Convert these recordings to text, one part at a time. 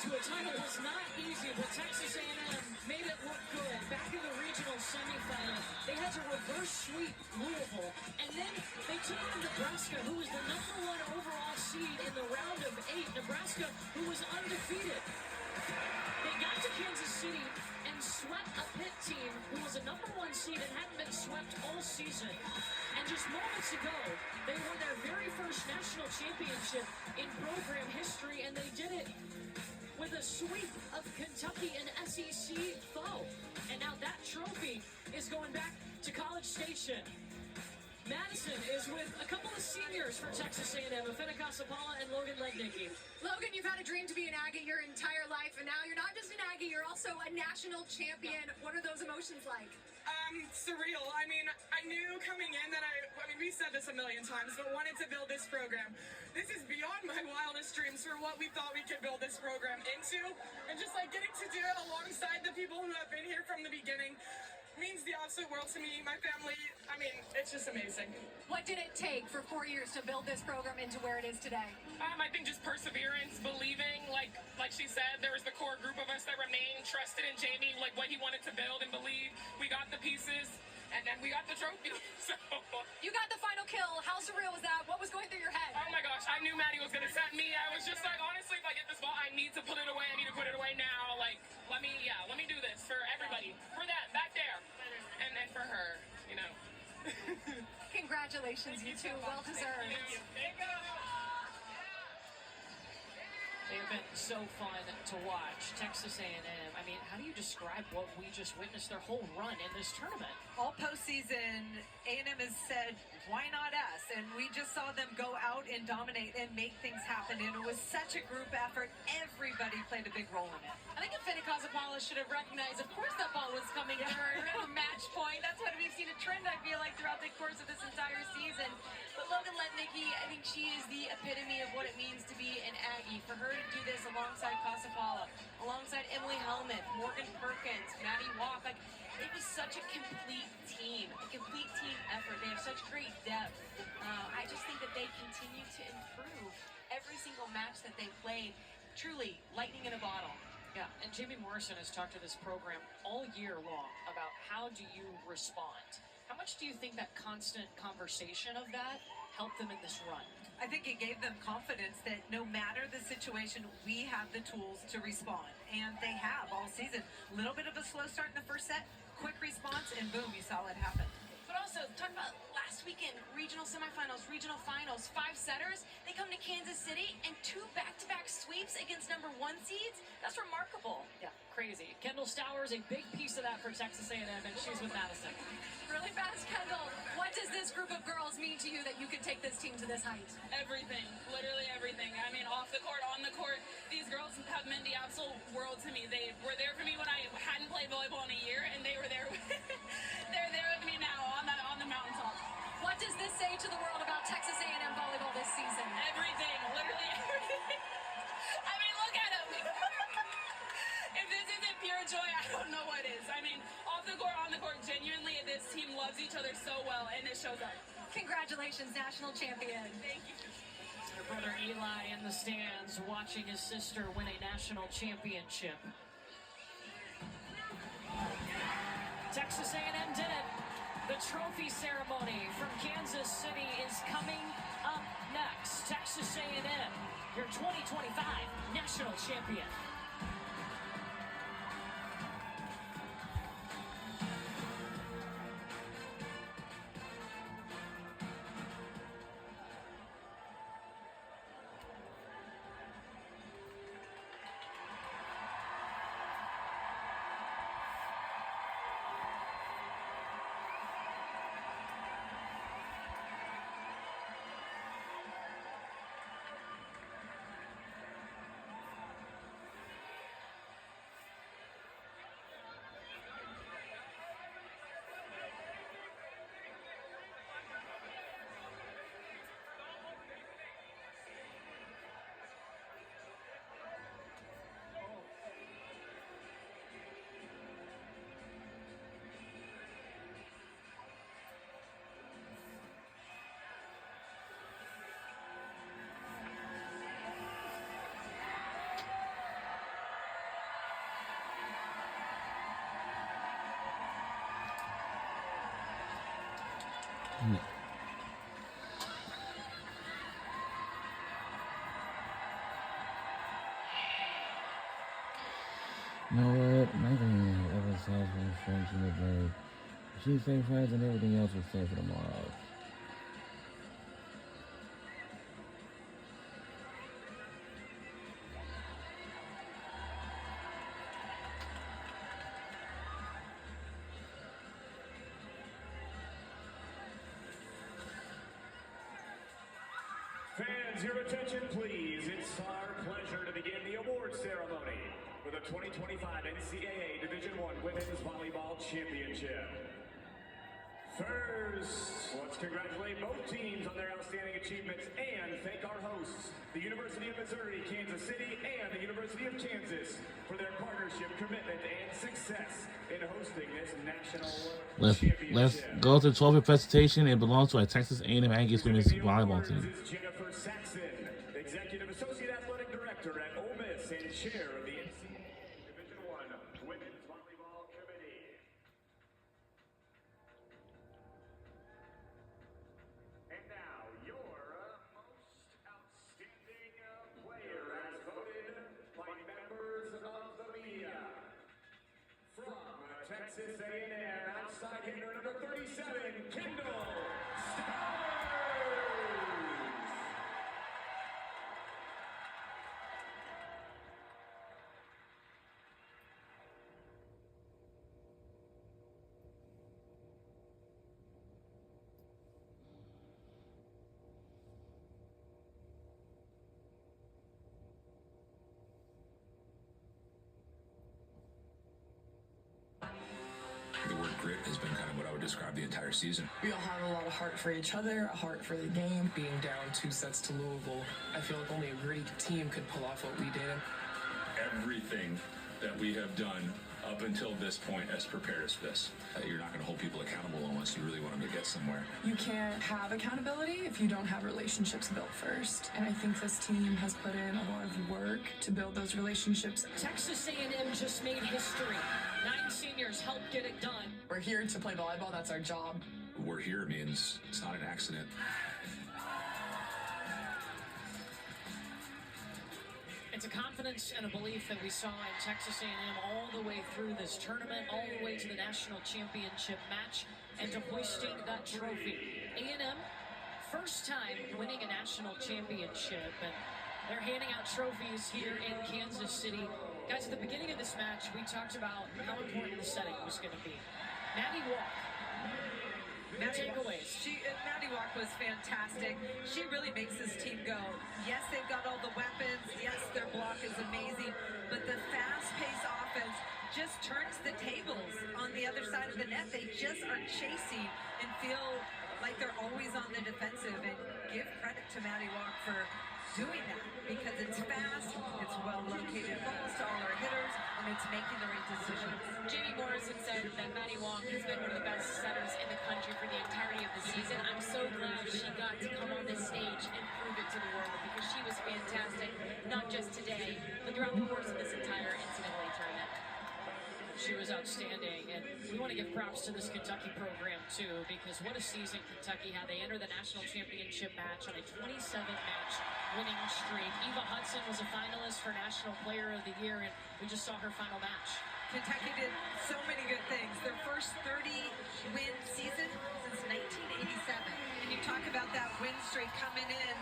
to a title was not easy, but Texas A&M made it look good. Back in the regional semifinal, they had to reverse sweep Louisville, and then they took on Nebraska, who was the #1 overall seed in the round of 8. Nebraska, who was undefeated. They got to Kansas City and swept a Pitt team who was a #1 seed and hadn't been swept all season. And just moments ago, they won their very first national championship in program history, and they did it with a sweep of Kentucky, an SEC foe. And now that trophy is going back to College Station. Madison is with a couple of seniors for Texas A&M, Afena Kasapala and Logan Lednicki. Logan, you've had a dream to be an Aggie your entire life, and now you're not just an Aggie, you're also a national champion. What are those emotions like? Surreal. I mean, I knew coming in that we said this a million times, but wanted to build this program. This is beyond my wildest dreams for what we thought we could build this program into, and just like getting to do it alongside the people who have been here from the beginning means the absolute world to me, my family. I mean, it's just amazing. What did it take for 4 years to build this program into where it is today? I think just perseverance, believing, like she said, there was the core group of us that remained, trusted in Jamie, like what he wanted to build and believe. We got the pieces, and then we got the trophy. So you got the final kill. How surreal was that? What was going through your head? Oh my gosh, I knew Maddie was going to set me. I was just like, honestly, if I get this ball, I need to put it away. I need to put it away now. Like, let me do this for everybody, for them back there, and then for her, you know. Congratulations, you two. Well deserved. They have been so fun to watch. Texas A&M, I mean, how do you describe what we just witnessed, their whole run in this tournament? All postseason, A&M has said, why not us? And we just saw them go out and dominate and make things happen. And it was such a group effort. Everybody played a big role in it. I think Afena Kasapala should have recognized, of course, that ball was coming to her at a match point. That's what we've seen a trend, I feel like, throughout the course of this entire season. But Logan Lednicki, I think she is the epitome of what it means to be an Aggie. For her to do this alongside Kasapala, alongside Emily Helmuth, Morgan Perkins, Maddie Walk, like, it was such a complete team effort. They have such great depth. I just think that they continue to improve every single match that they played. Truly, lightning in a bottle. Yeah, and Jamie Morrison has talked to this program all year long about how do you respond. How much do you think that constant conversation of that helped them in this run? I think it gave them confidence that no matter the situation, we have the tools to respond. And they have all season. A little bit of a slow start in the first set, quick response, and boom, you saw it happen. But also, talk about last weekend, regional semifinals, regional finals, 5 setters. They come to Kansas City and 2 back-to-back sweeps against #1 seeds. That's remarkable. Yeah, crazy. Kendall Stowers, a big piece of that for Texas A&M, and she's with Madison. Really fast, Kendall. What does this group of girls mean to you that you could take this team to this height? Everything, literally everything. I mean, off the court, on the court, these girls have meant the absolute world to me. They were there for me when I hadn't played volleyball in a year, and they were there. They're there with me now on the mountaintop. What does this say to the world about Texas A&M volleyball this season? Everything, literally everything. I mean, look at them. If this isn't pure joy, I don't know what is. I mean, off the court, on the court, genuinely, this team loves each other so well, and it shows up. Congratulations, national champion. Thank you. Her brother Eli in the stands watching his sister win a national championship. Texas A&M did it. The trophy ceremony from Kansas City is coming up next. Texas A&M, your 2025 national champion. You know what? I'm not gonna ever self for friends in the day. She say friends and everything else was said for tomorrow. Fans, your attention please. It's our pleasure to begin the awards ceremony for the 2025 NCAA Division I Women's Volleyball Championship. First, let's congratulate both teams on their outstanding achievements and thank our hosts, the University of Missouri, Kansas City, and the University of Kansas for their partnership, commitment, and success in hosting this national championship. Let's go to the trophy presentation. It belongs to our Texas A&M Aggies women's volleyball team. Jennifer Saxon, Executive Associate Athletic Director at Ole Miss and Chair of the NCAA Division I Women's Volleyball Committee. And now, your most outstanding player as voted by members of the media. From Texas A&M, outside hitter number 37, Kendall Stars. The word grit has been kind of what I would describe the entire season. We all have a lot of heart for each other, a heart for the game. Being down 2 sets to Louisville, I feel like only a gritty team could pull off what we did. Everything that we have done up until this point has prepared us for this. You're not going to hold people accountable unless you really want them to get somewhere. You can't have accountability if you don't have relationships built first. And I think this team has put in a lot of work to build those relationships. Texas A&M just made history. 9 seniors helped get it done. We're here to play volleyball. That's our job. We're here means it's not an accident. It's a confidence and a belief that we saw in Texas A&M all the way through this tournament, all the way to the national championship match, and to hoisting that trophy. A&M, first time winning a national championship, and they're handing out trophies here in Kansas City. Guys, at the beginning of this match, we talked about how important the setting was going to be. Maddie Walk. Takeaways. Maddie Walk was fantastic. She really makes this team go. Yes, they've got all the weapons. Yes, their block is amazing. But the fast-paced offense just turns the tables on the other side of the net. They just are chasing and feel like they're always on the defensive. And give credit to Maddie Walk for doing that because it's fast, it's well-located balls to all our hitters, and it's making the right decisions. Jamie Morrison said that Maddie Wong has been one of the best setters in the country for the entirety of the season. I'm so glad she got to come on this stage and prove it to the world because she was fantastic, not just today, but throughout the course of this entire NCAA tournament. She was outstanding, and we want to give props to this Kentucky program, too, because what a season Kentucky had. They entered the national championship match on a 27-match winning streak. Eva Hudson was a finalist for National Player of the Year, and we just saw her final match. Kentucky did so many good things. Their first 30-win season since 1987. And you talk about that win streak coming in.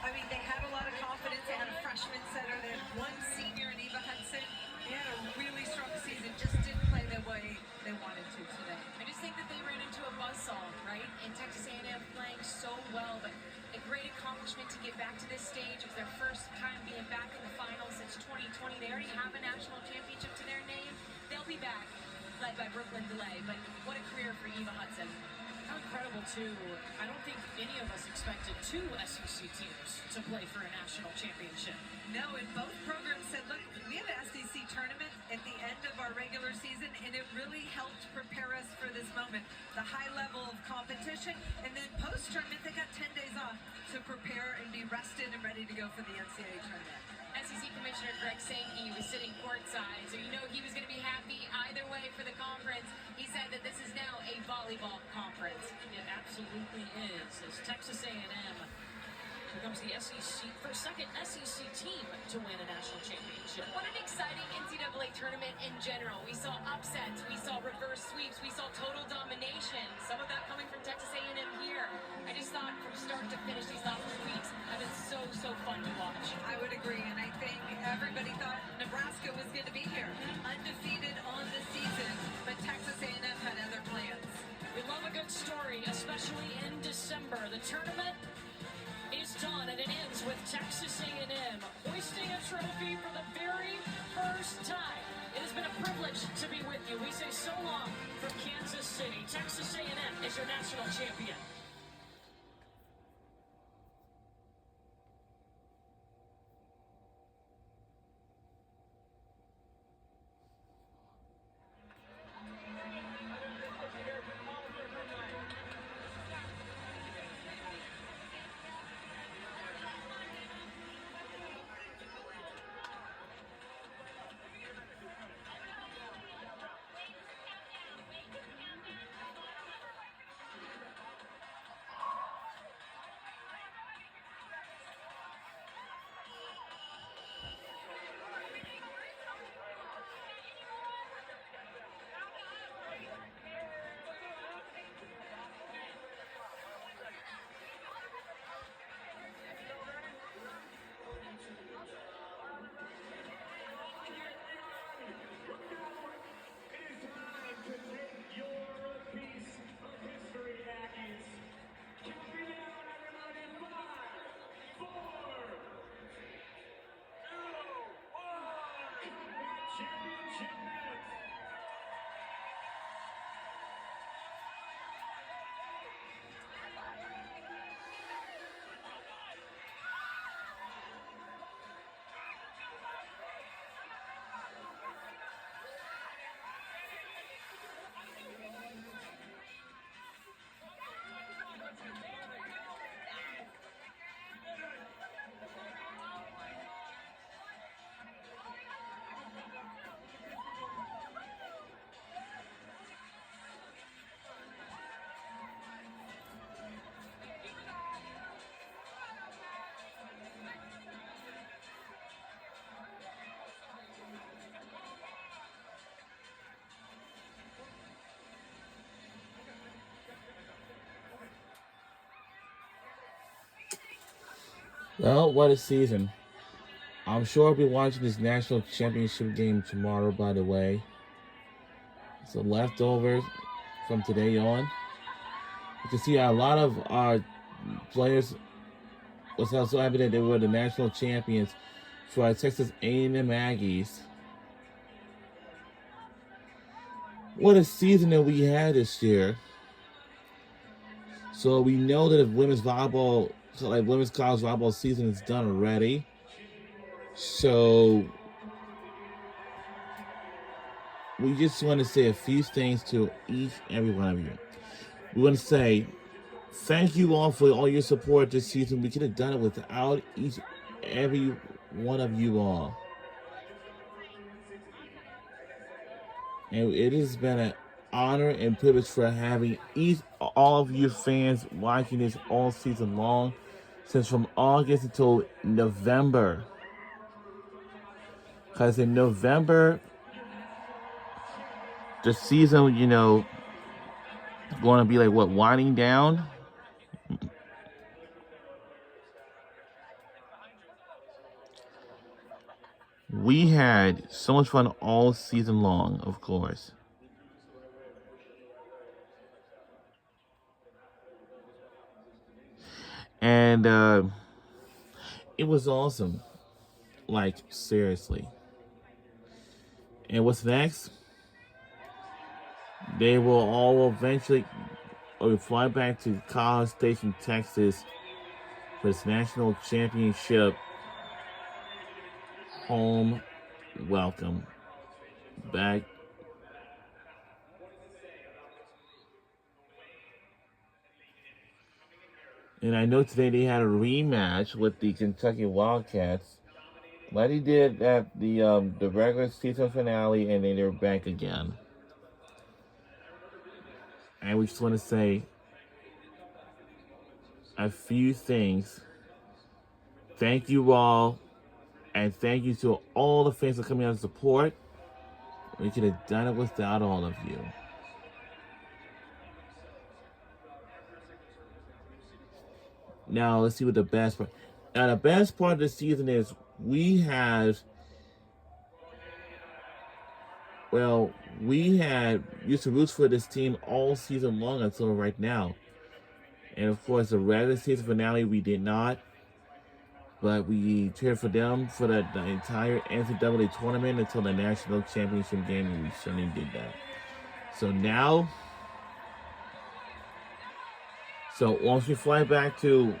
I mean, they had a lot of confidence. They had a freshman setter. They had one senior in Eva Hudson. They had a really strong season, just didn't play the way they wanted to today. I just think that they ran into a buzzsaw, right? And Texas A&M playing so well, but a great accomplishment to get back to this stage. It was their first time being back in the finals since 2020. They already have a national championship to their name. They'll be back, led by Brooklyn DeLay. But what a career for Eva Hudson. How incredible, too. I don't think any of us expected 2 SEC teams to play for a national championship. No, and both programs said, look, we have an SEC tournament at the end of our regular season, and it really helped prepare us for this moment. The high level of competition, and then post-tournament, they got 10 days off to prepare and be rested and ready to go for the NCAA tournament. SEC Commissioner Greg Sankey was sitting courtside, so you know he was going to be happy either way for the conference. He said that this is now a volleyball conference. It absolutely is. As Texas A&M becomes the second SEC team to win a national championship. What an exciting NCAA tournament in general. We saw upsets, we saw reverse sweeps, we saw total domination. Some of that coming from Texas A&M here. I just thought from start to finish these last 2 weeks have been so fun to watch. I would agree, and I think everybody thought Nebraska was going to be here, undefeated on the season, but Texas A&M had other plans. We love a good story, especially in December. The tournament is done, and it ends with Texas A&M hoisting a trophy for the very first time. It has been a privilege to be with you. We say so long from Kansas City. Texas A&M is your national champion. Well, what a season. I'm sure I'll be watching this national championship game tomorrow, by the way. So leftovers from today on. You can see a lot of our players was also happy that they were the national champions for our Texas A&M Aggies. What a season that we had this year. So we know that if women's volleyball, like women's college volleyball season is done already. So we just want to say a few things to each and every one of you. We want to say thank you all for all your support this season. We could have done it without every one of you all. And it has been an honor and privilege for having all of you fans watching this all season long, since from August until November. Because in November, the season, going to be like winding down. We had so much fun all season long, of course. And it was awesome. Like, seriously. And what's next? They will all eventually fly back to College Station, Texas for this national championship home welcome back. And I know today they had a rematch with the Kentucky Wildcats, like they did at the regular season finale, and then they're back again. And we just want to say a few things. Thank you all. And thank you to all the fans for coming out to support. We could have done it without all of you. Now, let's see what the best part. Now, the best part of the season is we had used to root for this team all season long until right now. And of course, the regular season finale, we did not. But we cheered for them for the entire NCAA tournament until the national championship game, and we certainly did that. So now, once we fly back to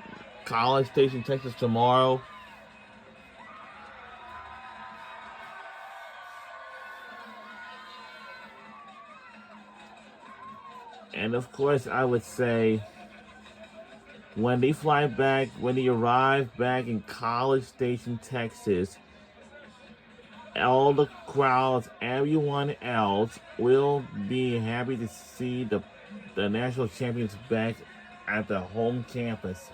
College Station, Texas tomorrow, and of course, I would say when they arrive back in College Station, Texas, all the crowds, everyone else will be happy to see the national champions back at the home campus.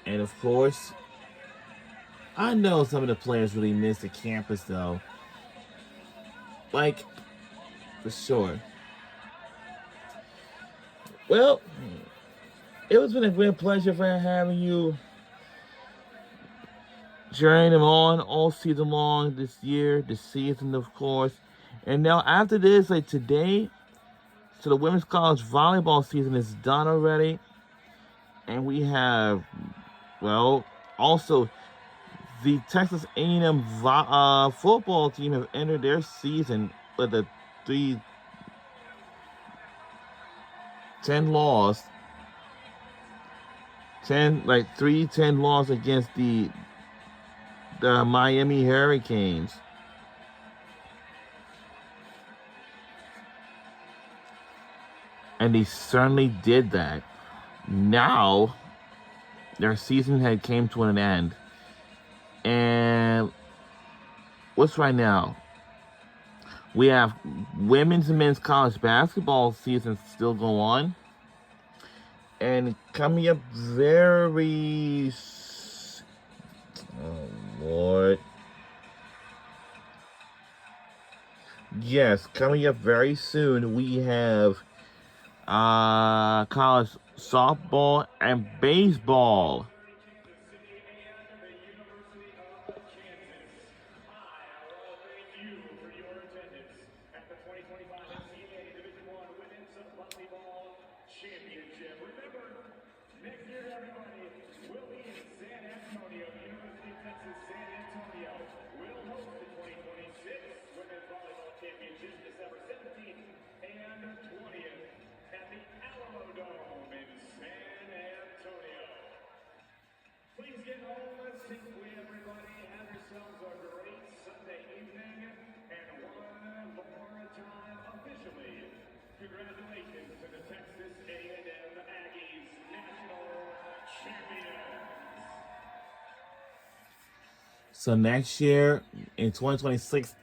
And of course, I know some of the players really miss the campus though. Like, for sure. Well, it has been a great pleasure for having you cheering them on all season long this season, of course. And now after this, like today, so the women's college volleyball season is done already. And we have, also the Texas A&M football team have entered their season with a 3-10 loss. 3-10 loss against the Miami Hurricanes. And they certainly did that. Now, their season had came to an end. And what's right now? We have women's and men's college basketball seasons still go on. And coming up coming up very soon, we have college softball and baseball. Championship. Remember, next year, everybody, will be in San Antonio. The University of Texas San Antonio will host the 2026 Women's Volleyball Championship December 17th and 20th at the Alamo Dome in San Antonio. Please get home safely, everybody. Have yourselves a great Sunday evening. And one more time, officially, congratulations to the Texas A&M Aggies national champions. So next year, in 2026,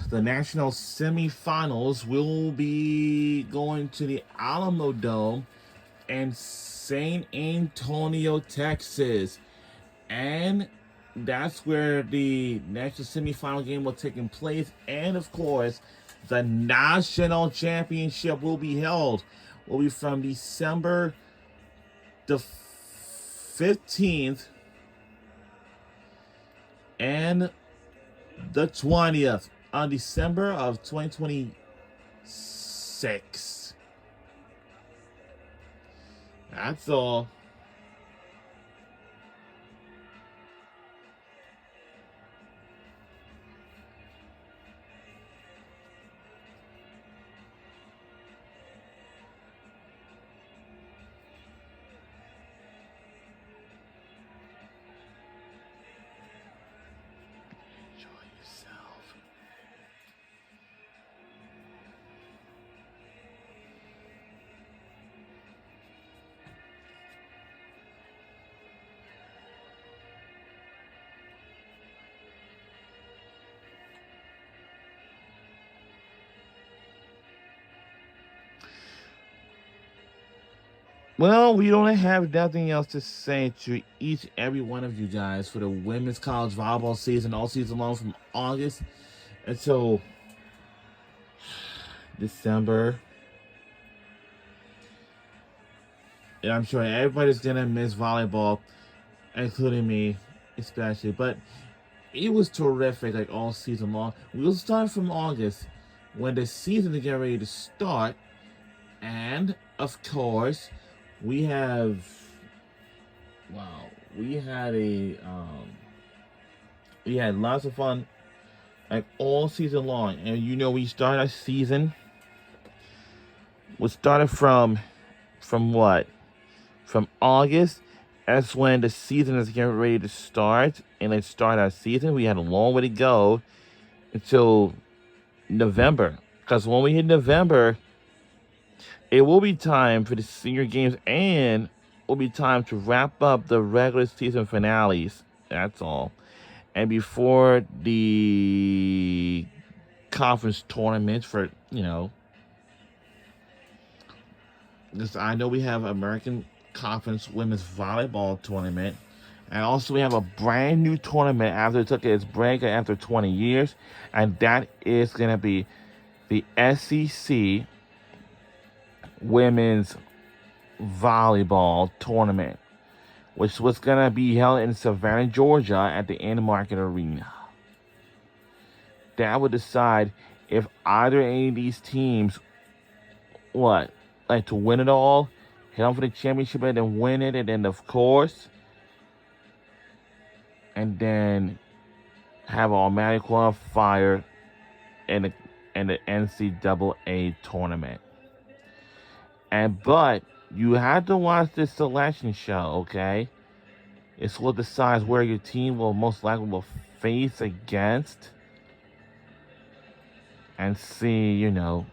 the national semifinals will be going to the Alamo Dome in San Antonio, Texas. And that's where the national semifinal game will take place. And of course, the national championship will be held. Will be from December the 15th and the 20th on December of 2026. That's all. Well, we don't have nothing else to say to each and every one of you guys for the women's college volleyball season, all season long from August until December. And I'm sure everybody's gonna miss volleyball, including me, especially. But it was terrific, like all season long. We'll start from August when the season is getting ready to start, and of course, we have. Wow, we had lots of fun, like all season long. And we started our season. We started from what? From August. That's when the season is getting ready to start, and let's start our season. We had a long way to go until November, because when we hit November, it will be time for the senior games, and it will be time to wrap up the regular season finales. That's all. And before the conference tournament for, because I know we have American Conference Women's Volleyball Tournament. And also we have a brand new tournament after it took its break after 20 years. And that is going to be the SEC Women's Volleyball Tournament, which was going to be held in Savannah, Georgia at the Market Arena. That would decide if either any of these teams, like to win it all, head on for the championship and then win it, and then of course, and then have an automatic qualifier in the NCAA tournament. But you have to watch this selection show, okay? It's what decides where your team will most likely will face against, and see, I know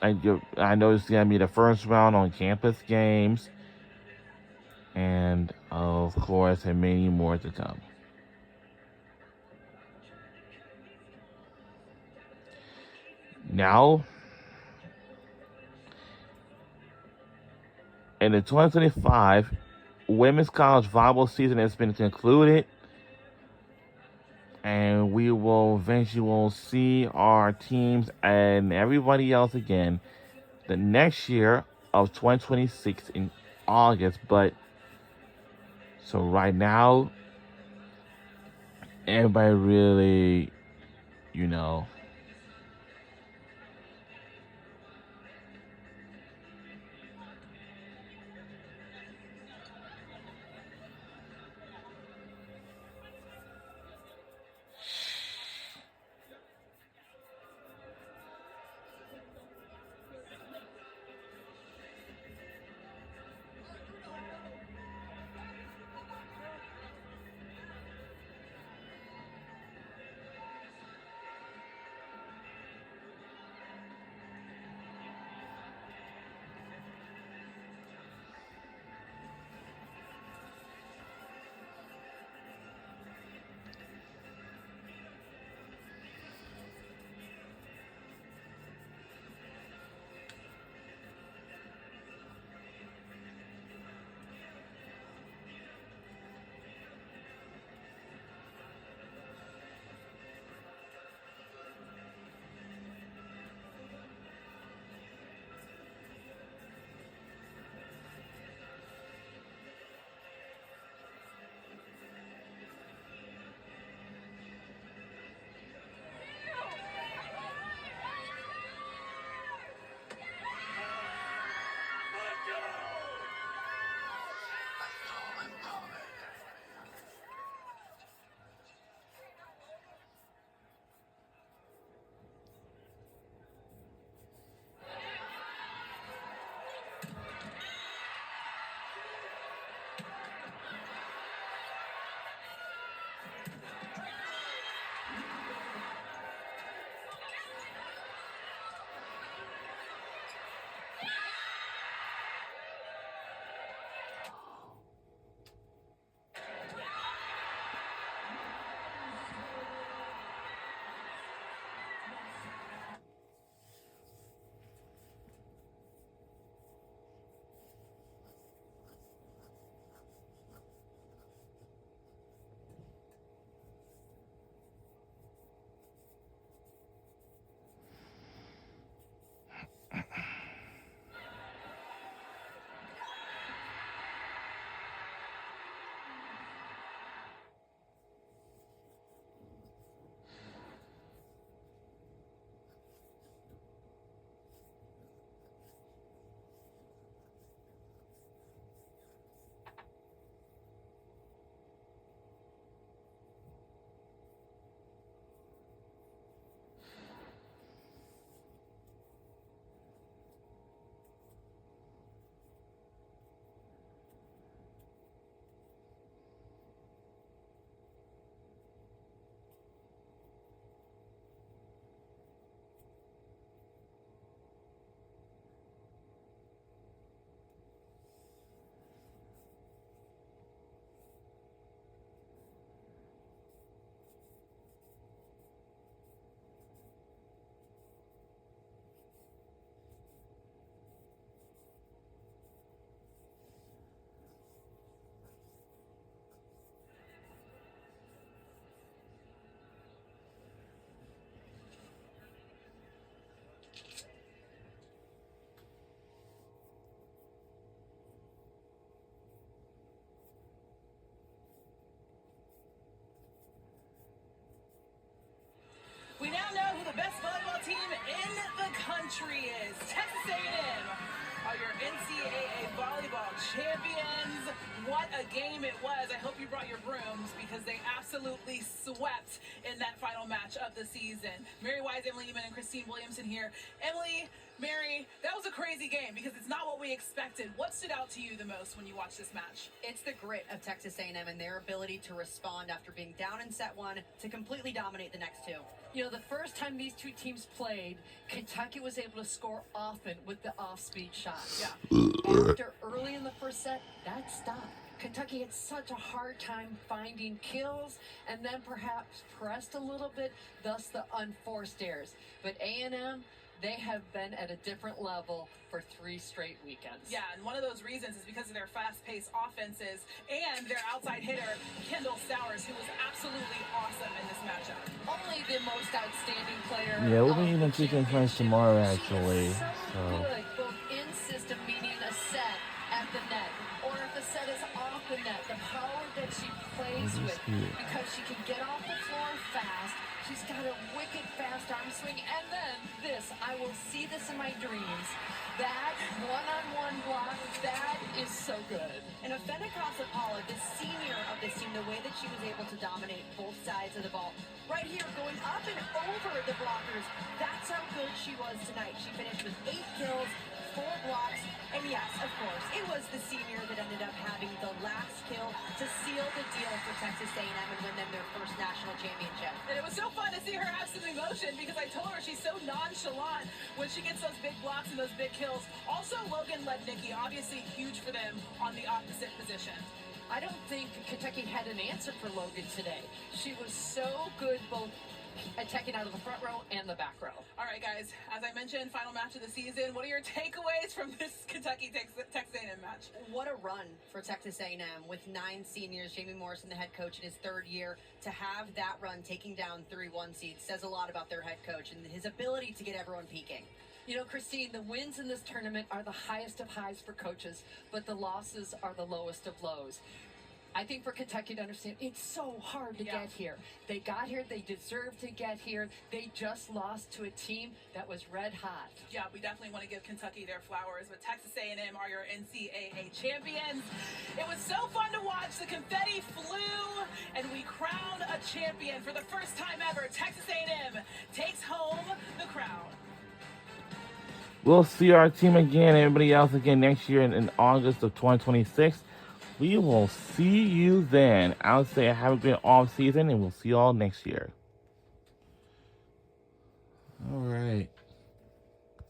it's gonna be the first round on campus games, and of course, and many more to come. Now, in the 2025 women's college volleyball season has been concluded, and we will eventually see our teams and everybody else again the next year of 2026 in August. But so right now, everybody really, team in the country is Texas A&M. Are your NCAA volleyball champions? What a game it was. I hope you brought your brooms because they absolutely swept in that final match of the season. Mary Wise, Emily Eman, and Christine Williamson here. Emily, Mary, that was a crazy game because it's not what we expected. What stood out to you the most when you watched this match? It's the grit of Texas A&M and their ability to respond after being down in set one to completely dominate the next two. You know, the first time these two teams played, Kentucky was able to score often with the off-speed shots. Yeah. After early in the first set, that stopped. Kentucky had such a hard time finding kills and then perhaps pressed a little bit, thus the unforced errors. But A&M, they have been at a different level for 3 straight weekends. Yeah, and one of those reasons is because of their fast-paced offenses and their outside hitter, Kendall Stowers, who was absolutely awesome in this matchup. Only the most outstanding player. Yeah, we'll be even teaching French tomorrow, actually. She is so So. good, both in system, meaning a set at the net, or if the set is off the net, the power that she plays with, because she can get off the floor fast. She's got a wicked fast arm swing, and then this, I will see this in my dreams. That one-on-one block, that is so good. And Ofenikasa Paula, the senior of this team, the way that she was able to dominate both sides of the ball, right here, going up and over the blockers, that's how good she was tonight. She finished with 8 kills, 4 blocks, and yes, of course, it was the senior that ended up having the last kill to seal the deal for Texas A&M and win them their first national championship. And it was so fun to see her have some emotion because I told her she's so nonchalant when she gets those big blocks and those big kills. Also, Logan Lednicki, obviously huge for them on the opposite position. I don't think Kentucky had an answer for Logan today. She was so good both attacking out of the front row and the back row. All right, guys, as I mentioned, final match of the season. What are your takeaways from this Kentucky-Texas A&M match? What a run for Texas A&M with 9 seniors. Jamie Morrison, the head coach in his 3rd year, to have that run taking down 3 1 seeds says a lot about their head coach and his ability to get everyone peaking. You know, Christine, the wins in this tournament are the highest of highs for coaches, but the losses are the lowest of lows. I think for Kentucky to understand, it's so hard to get here. They got here, they deserve to get here. They just lost to a team that was red hot. Yeah, we definitely want to give Kentucky their flowers, but Texas A&M are your NCAA champions. It was so fun to watch. The confetti flew, and we crowned a champion for the first time ever. Texas A&M takes home the crown. We'll see our team again, everybody else again next year in August of 2026. We will see you then. I'll say have a great off season, and we'll see you all next year. All right.